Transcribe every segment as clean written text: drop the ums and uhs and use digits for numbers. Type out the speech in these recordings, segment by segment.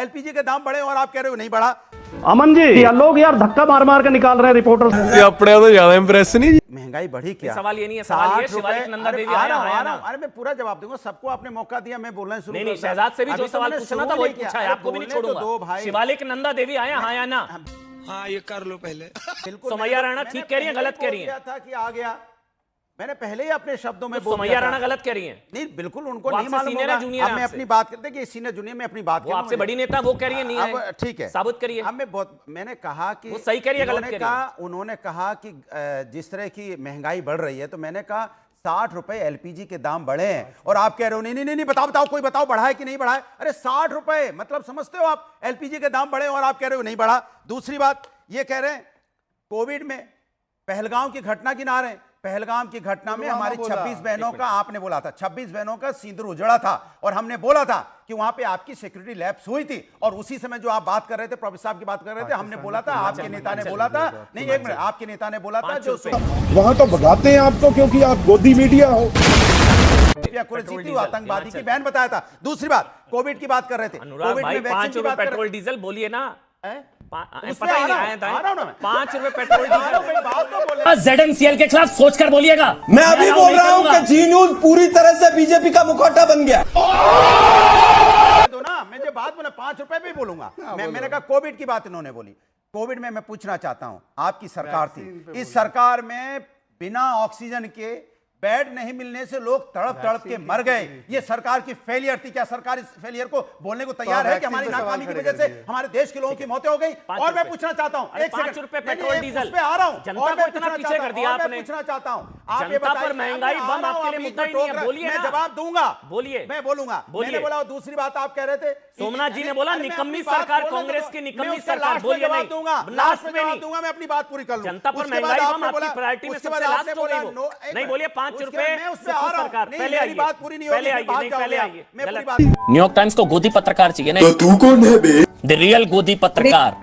LPG के दाम बढ़े और आप कह रहे हो नहीं बढ़ा। अमन जी, लोग यार धक्का मार मार के निकाल रहे हैं रिपोर्टर्स। अपने तो ज्यादा इंप्रेस नहीं। महंगाई बढ़ी क्या? सवाल ये नहीं है, सवाल ये शिवालिक नंदा देवी आया ना। अरे मैं पूरा जवाब दूंगा, सबको आपने मौका दिया, मैं बोलना शुरू। नहीं, शहजाद से भी जो सवाल पूछना था वही पूछा है, आपको भी नहीं छोड़ूंगा। शिवालिक नंदा देवी आया हाँ या ना? हाँ, ये कर लो पहले। बिल्कुल। सुमैया राणा ठीक कह रही है, गलत कह रही है? था कि आ गया, मैंने पहले ही अपने शब्दों में बोल दिया। सुमैया राणा गलत कह रही है? नहीं, बिल्कुल उनको नहीं मालूम होगा। अब मैं अपनी बात करते कि सीनियर जूनियर में अपनी बात, वो आपसे बड़ी नेता, वो कह रही है नहीं है। ठीक है, साबित करिए। अब मैंने कहा कि वो सही कह रही है, गलत कह रही है? उन्होंने कहा कि जिस तरह की महंगाई बढ़ रही है, तो मैंने कहा 60 रुपए एलपीजी के दाम बढ़े हैं और आप कह रहे हो नहीं नहीं नहीं, बताओ कोई बताओ बढ़ा है कि नहीं बढ़ा है। अरे 60 रुपए मतलब समझते हो आप, एलपीजी के दाम बढ़े और आप कह रहे हो नहीं बढ़ा। दूसरी बात ये कह रहे हैं कोविड में पहलगाम की घटना गिना रहे हैं। पहलगाम की घटना में हमारी 26 बहनों का, आपने बोला था 26 बहनों का सिंदूर उजड़ा था और हमने बोला था कि वहां पे आपकी सिक्योरिटी लैप्स हुई थी। और उसी समय जो आप बात कर रहे थे, प्रोफेसर साहब की बात कर रहे थे, हमने बोला था, आपके नेता ने बोला था, नहीं एक मिनट, आपके नेता ने बोला था जो वहां तो भगाते हैं आपको क्योंकि आप गोदी मीडिया हो। आतंकवादी की बहन बताया था। दूसरी बात कोविड की बात कर रहे थे, कोविड में 5 रुपए पेट्रोल डीजल बोलिए ना, पता ही नहीं आया था। 5 रुपए पेट्रोल डीजल ZNCL के खिलाफ सोचकर बोलिएगा। मैं अभी बोल रहा हूँ कि जी न्यूज पूरी तरह से बीजेपी का मुखौटा बन गया। तो ना मैं जो बात बोला 5 रुपए पे बोलूंगा। मैंने कहा कोविड की बात इन्होंने बोली। कोविड में मैं पूछना चाहता हूं, आपकी सरकार थी, इस सरकार में बिना ऑक्सीजन के बेड नहीं मिलने से लोग तड़प तड़प के मर गए। ये सरकार की फेलियर थी। क्या सरकार इस फेलियर को बोलने को तैयार है कि हमारी नाकामी की वजह से हमारे देश के लोगों की मौतें हो गई? और मैं पूछना चाहता हूं, 5 रुपए पेट्रोल डीजल पे आ रहा हूं, जनता को इतना पीछे कर दिया आपने। पूछना चाहता हूं, आप ये जनता पर महंगाई बम आपके लिए मुद्दा ही नहीं है, बोलिए मैं जवाब दूंगा, बोलिए, मैं बोलूंगा। मैंने बोला। दूसरी बात आप कह रहे थे, सोमनाथ जी ने बोला निकम्मी सरकार, कांग्रेस की निकम्मी सरकार, बोलिए नहीं दूंगा, लास्ट में जवाब दूंगा, मैं अपनी बात पूरी कर लूं। जनता पर महंगाई बम आपकी प्रायोरिटी में सबसे लास्ट हो गई वो। नहीं बोलिए 5 रुपए सरकार, पहले आइए, बात पूरी नहीं होगी, पहले आइए, नहीं पहले आइए। न्यूयॉर्क टाइम्स को गोदी पत्रकार चाहिए ना? तो तू कौन है बे? द रियल गोदी पत्रकार।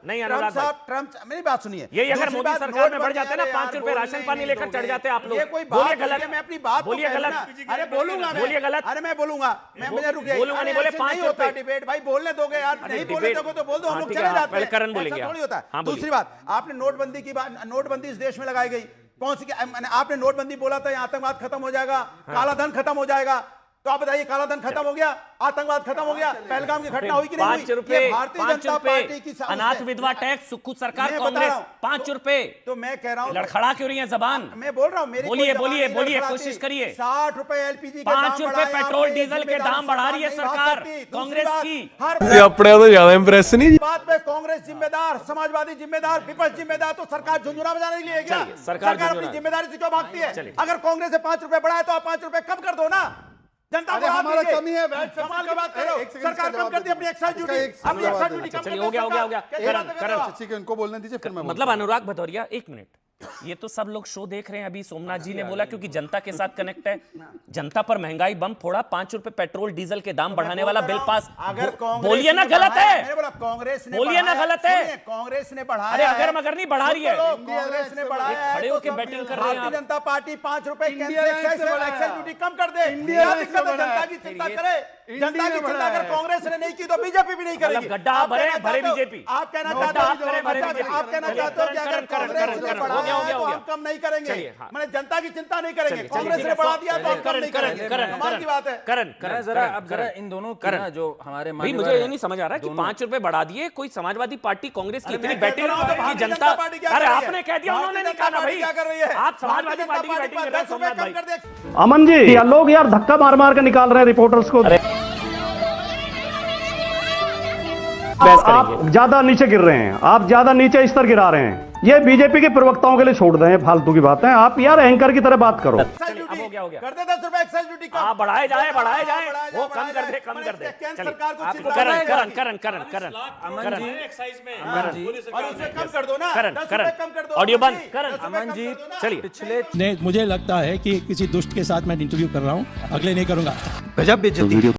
नहीं अनुराग साहब, ट्रम्प मेरी बात सुनिए। ये अगर मोदी सरकार में बढ़ जाते ना 5 रुपए राशन पानी लेकर चढ़ जाते आप लोग। बोलिए गलत, मैं अपनी बात बोलिए गलत। अरे बोलूंगा, बोलिए गलत। अरे मैं बोलूंगा, मैं मुझे रुक जाइए। बोलूंगा नहीं, बोले 5 रुपए डिबेट भाई बोलने दोगे यार, नहीं बोलने दोगे तो बोल दो, हम लोग चले जाते हैं। करण बोलेंगे, थोड़ी होता है। दूसरी बात, आपने नोटबंदी की बात, नोटबंदी इस देश में लगाई गई कौन सी? आपने नोटबंदी बोला था आतंकवाद खत्म हो जाएगा, काला धन खत्म हो जाएगा। तो आप बताइए, काला धन खत्म हो गया, आतंकवाद खत्म हो गया, पहलगाम की घटना हुई कि नहीं हुई? 5 रुपए, भारतीय जनता पार्टी की अनाथ विधवा टैक्स, सुक्खू सरकार, कांग्रेस 5 रुपए। तो मैं कह रहा हूं, लड़खड़ा क्यों रही है जबान? मैं बोल रहा हूं, मेरी बोलिए बोलिए बोलिए, कोशिश करिए। 60 रुपए एलपीजी, 5 रुपए पेट्रोल डीजल के दाम बढ़ा रही है सरकार कांग्रेस की। अपने तो ज्यादा इंप्रेस नहीं। बात में कांग्रेस जिम्मेदार, समाजवादी जिम्मेदार, विपक्ष जिम्मेदार, तो सरकार झुंझुना बजाने के लिए क्या? सरकार अपनी जिम्मेदारी से क्यों भागती है? अगर कांग्रेस से 5 रुपए बढ़ाए तो आप 5 रुपए कम कर दो ना। जनता को हमारा कमी है, कमाल की बात करो। सरकार कम कर दी अपनी एक्साइज ड्यूटी, अपनी एक्साइज ड्यूटी कम कर दी। हो गया करण, उनको बोलने दीजिए, फिर मैं मतलब अनुराग भदौरिया, एक मिनट, ये तो सब लोग शो देख रहे हैं। अभी सोमनाथ जी ने बोला क्योंकि जनता के साथ कनेक्ट है, जनता पर महंगाई बम फोड़ा, 5 रुपए पेट्रोल डीजल के दाम बढ़ाने वाला बिल पास। अगर बोलिए ना गलत है, कांग्रेस ने, बोलिए ना गलत है, कांग्रेस ने बढ़ाया। अरे अगर मगर नहीं बढ़ा रही है, कांग्रेस ने बढ़ाया, खड़े होकर बैटिंग कर रहे हैं। भारतीय जनता पार्टी 5 रुपए एक्साइज ड्यूटी कम कर दे। जनता की चिंता करे, जनता की चिंता अगर कांग्रेस ने नहीं की तो बीजेपी भी नहीं करेगी। गड्ढा भरे भरे बीजेपी। आप कहना चाहते हो कि अगर कांग्रेस ने बढ़ाया तो हम कम नहीं करेंगे, मैंने जनता की चिंता नहीं करेंगे। कांग्रेस ने बढ़ा दिया तो हम कम नहीं करेंगे। कमाल की बात है। करण जरा इन दोनों की ना जो हमारे भाई, मुझे ये नहीं समझ आ रहा कि 5 रुपए बढ़ा दिए, कोई समाजवादी पार्टी कांग्रेस की इतनी बैटिंग की जनता। अरे आपने कह दिया, उन्होंने नहीं कहा ना भाई। आप समाजवादी पार्टी की बैटिंग कर रहे हैं सोमनाथ भाई। अमन जी, लोग यार धक्का मार मार के निकाल रहे हैं रिपोर्टर्स को। आप ज्यादा नीचे गिर रहे हैं, आप ज्यादा नीचे स्तर गिरा रहे हैं। ये बीजेपी के प्रवक्ताओं के लिए छोड़ दें, फालतू की बातें। आप यार एंकर की तरह बात करो। हो गया कर दे 10 रुपए एक्साइज ड्यूटी कम। बढ़ाए जाए वो कम कर दे, कम कर दे। करण एक्साइज में और उसे कम कर दो ना, कम कर दो। ऑडियो बंद। करण अमन जी, चलिए। पिछले मुझे लगता है कि किसी दुष्ट के साथ मैं इंटरव्यू कर रहा हूं, अगले नहीं करूंगा। गजब बेइज्जती।